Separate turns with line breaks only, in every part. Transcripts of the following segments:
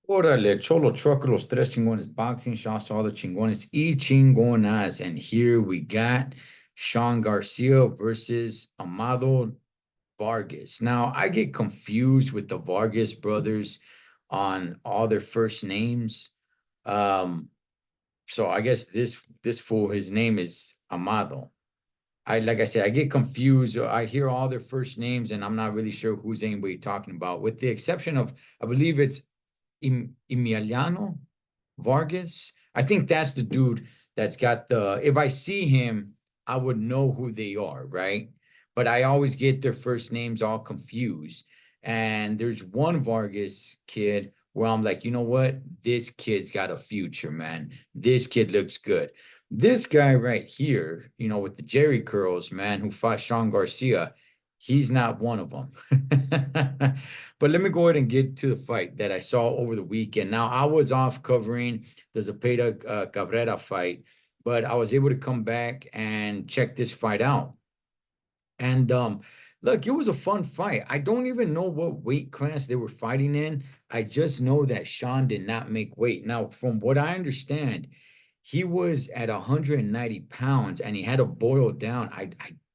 Órale, Cholo Trucker, los tres chingones boxing, shots to all the chingones y chingonas. And here we got Sean Garcia versus Amado Vargas. Now, I get confused with the Vargas brothers on all their first names. Um, so I guess this fool, his name is Amado. Like I said, I get confused. I hear all their first names and I'm not really sure who's anybody talking about, with the exception of, I believe it's Emiliano Vargas. I think that's the dude that's got the, if I see him, I would know who they are, right? But I always get their first names all confused. And there's one Vargas kid where I'm like, you know what? This kid's got a future, man. This kid looks good. This guy right here, with the Jerry curls, man, who fought Sean Garcia, he's not one of them. But let me go ahead and get to the fight that I saw over the weekend. Now, I was off covering the Zepeda Cabrera fight, but I was able to come back and check this fight out. And look, it was a fun fight. I don't even know what weight class they were fighting in. I just know that Sean did not make weight. Now, from what I understand, he was at 190 pounds and he had to boil down. I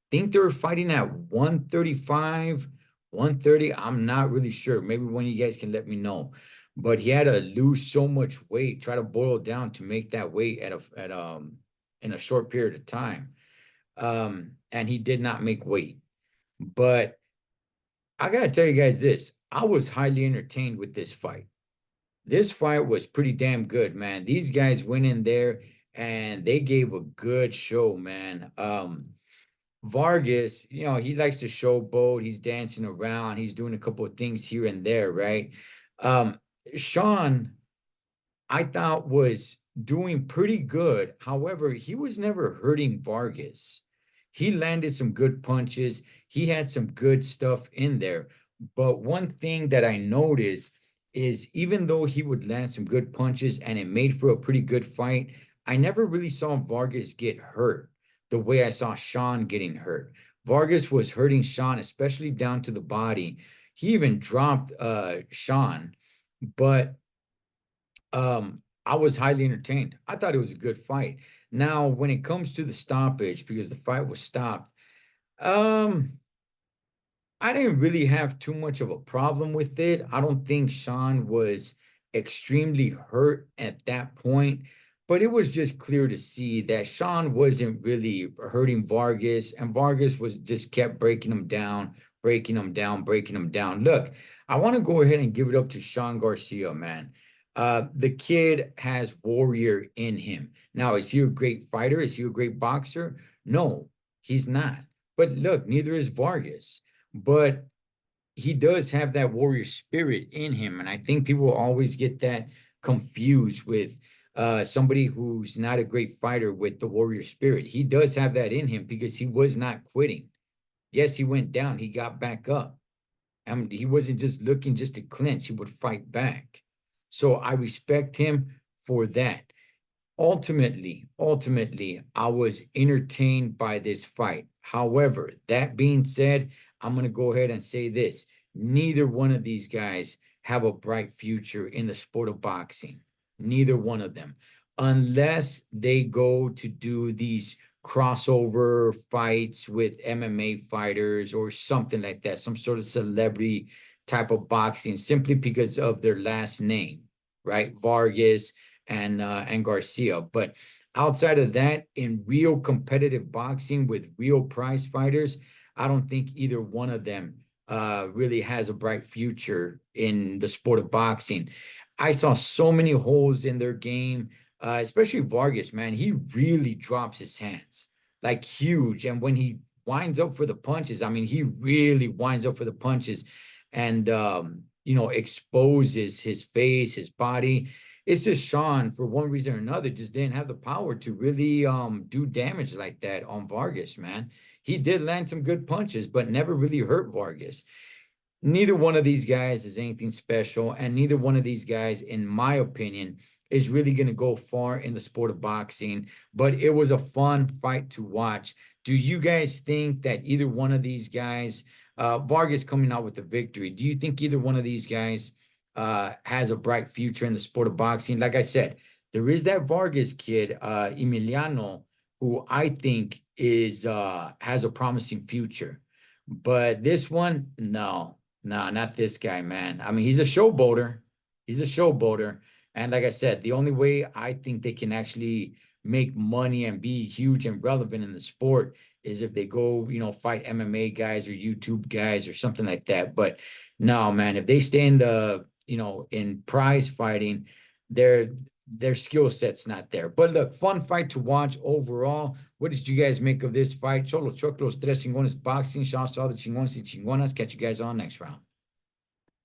think they were fighting at 135, 130. I'm not really sure. Maybe one of you guys can let me know. But he had to lose so much weight, try to boil down to make that weight in a short period of time. And he did not make weight. But I gotta tell you guys this, I was highly entertained with this fight. This fight was pretty damn good, man. These guys went in there and they gave a good show, man. Vargas, he likes to showboat. He's dancing around. He's doing a couple of things here and there, right? Um, Sean, I thought was doing pretty good. However, he was never hurting Vargas. He landed some good punches. He had some good stuff in there. But one thing that I noticed is even though he would land some good punches and it made for a pretty good fight, I never really saw Vargas get hurt the way I saw Sean getting hurt. Vargas was hurting Sean, especially down to the body. He even dropped Sean, but I was highly entertained. I thought it was a good fight. Now, when it comes to the stoppage, because the fight was stopped, um, I didn't really have too much of a problem with it. I don't think Sean was extremely hurt at that point, but it was just clear to see that Sean wasn't really hurting Vargas, and Vargas was just kept breaking him down, breaking him down, breaking him down. Look, I want to go ahead and give it up to Sean Garcia, man. The kid has warrior in him. Now, is he a great fighter? Is he a great boxer? No, he's not. But look, neither is Vargas. But he does have that warrior spirit in him. And I think people always get that confused with somebody who's not a great fighter with the warrior spirit. He does have that in him because he was not quitting. Yes, he went down, he got back up. And he wasn't just looking just to clinch, he would fight back. So I respect him for that. Ultimately, I was entertained by this fight. However, that being said, I'm going to go ahead and say this. Neither one of these guys have a bright future in the sport of boxing. Neither one of them. Unless they go to do these crossover fights with MMA fighters or something like that, some sort of celebrity type of boxing, simply because of their last name, right? Vargas and Garcia. But outside of that, in real competitive boxing with real prize fighters, I don't think either one of them really has a bright future in the sport of boxing. I saw so many holes in their game, especially Vargas, man. He really drops his hands like huge. And when he winds up for the punches, I mean, he really winds up for the punches and, exposes his face, his body. It's just Sean, for one reason or another, just didn't have the power to really do damage like that on Vargas, man. He did land some good punches, but never really hurt Vargas. Neither one of these guys is anything special, and neither one of these guys, in my opinion, is really going to go far in the sport of boxing. But it was a fun fight to watch. Do you guys think that either one of these guys, Vargas coming out with the victory, do you think either one of these guys has a bright future in the sport of boxing. Like I said, there is that Vargas kid, Emiliano, who I think is has a promising future. But this one, no, no, not this guy, man. I mean, he's a showboater. He's a showboater. And like I said, the only way I think they can actually make money and be huge and relevant in the sport is if they go, fight MMA guys or YouTube guys or something like that. But no, man, if they stay in in prize fighting, their skill set's not there. But look, fun fight to watch overall. What did you guys make of this fight? Cholo Choclos, Tres Chingones Boxing. Shout out to all the chingones y chingonas. Catch you guys on next round.